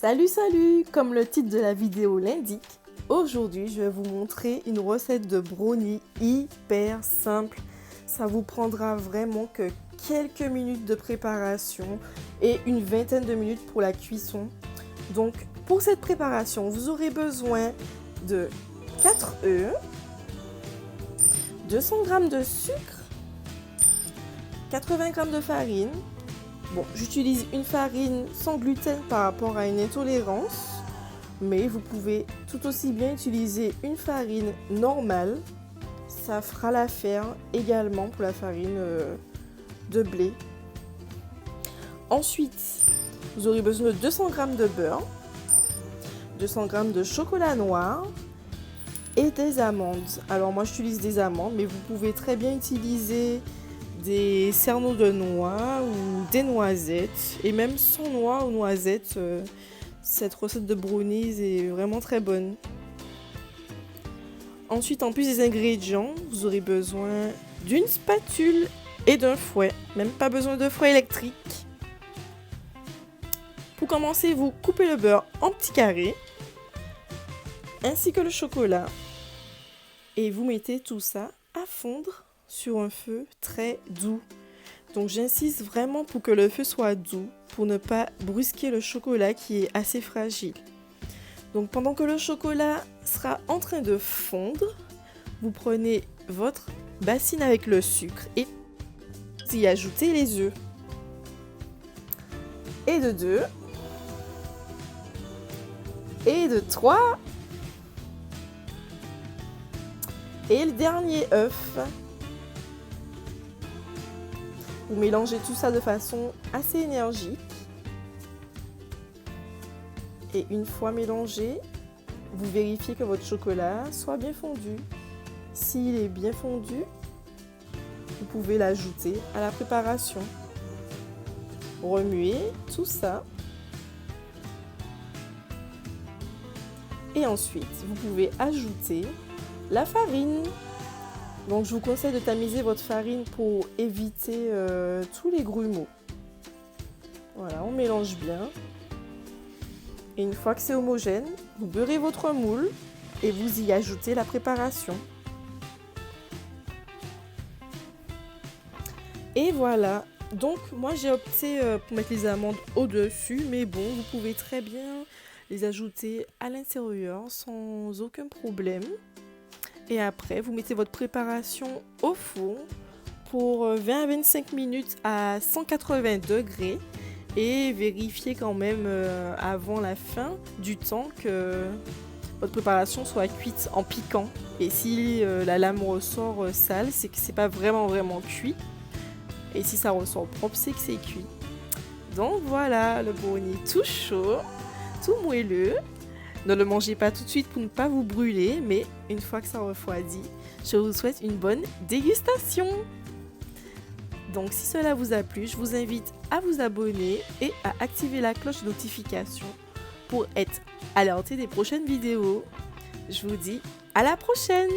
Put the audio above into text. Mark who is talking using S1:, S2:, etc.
S1: Salut, salut! Comme le titre de la vidéo l'indique, aujourd'hui je vais vous montrer une recette de brownie hyper simple. Ça vous prendra vraiment que quelques minutes de préparation et une vingtaine de minutes pour la cuisson. Donc pour cette préparation, vous aurez besoin de 4 œufs, 200 g de sucre, 80 g de farine. Bon, j'utilise une farine sans gluten par rapport à une intolérance, mais vous pouvez tout aussi bien utiliser une farine normale. Ça fera l'affaire également pour la farine de blé. Ensuite, vous aurez besoin de 200 g de beurre, 200 g de chocolat noir et des amandes. Alors moi j'utilise des amandes, mais vous pouvez très bien utiliser des cerneaux de noix ou des noisettes, et même sans noix ou noisettes, cette recette de brownies est vraiment très bonne. Ensuite, en plus des ingrédients, vous aurez besoin d'une spatule et d'un fouet, même pas besoin de fouet électrique. Pour commencer, vous coupez le beurre en petits carrés, ainsi que le chocolat, et vous mettez tout ça à fondre sur un feu très doux. Donc j'insiste vraiment pour que le feu soit doux, pour ne pas brusquer le chocolat qui est assez fragile. Donc pendant que le chocolat sera en train de fondre, vous prenez votre bassine avec le sucre et vous y ajoutez les œufs. Et de 2. Et de 3. Et le dernier œuf. Vous mélangez tout ça de façon assez énergique. Et une fois mélangé, vous vérifiez que votre chocolat soit bien fondu. S'il est bien fondu, vous pouvez l'ajouter à la préparation. Remuez tout ça. Et ensuite, vous pouvez ajouter la farine. Donc je vous conseille de tamiser votre farine pour éviter tous les grumeaux. Voilà, on mélange bien. Et une fois que c'est homogène, vous beurrez votre moule et vous y ajoutez la préparation. Et voilà. Donc moi j'ai opté pour mettre les amandes au-dessus, mais bon, vous pouvez très bien les ajouter à l'intérieur sans aucun problème. Et après, vous mettez votre préparation au four pour 20 à 25 minutes à 180 degrés et vérifiez quand même avant la fin du temps que votre préparation soit cuite en piquant. Et si la lame ressort sale, c'est que c'est pas vraiment cuit. Et si ça ressort propre, c'est que c'est cuit. Donc voilà, le brownie tout chaud, tout moelleux. Ne le mangez pas tout de suite pour ne pas vous brûler, mais une fois que ça refroidit, je vous souhaite une bonne dégustation. Donc si cela vous a plu, je vous invite à vous abonner et à activer la cloche de notification pour être alerté des prochaines vidéos. Je vous dis à la prochaine!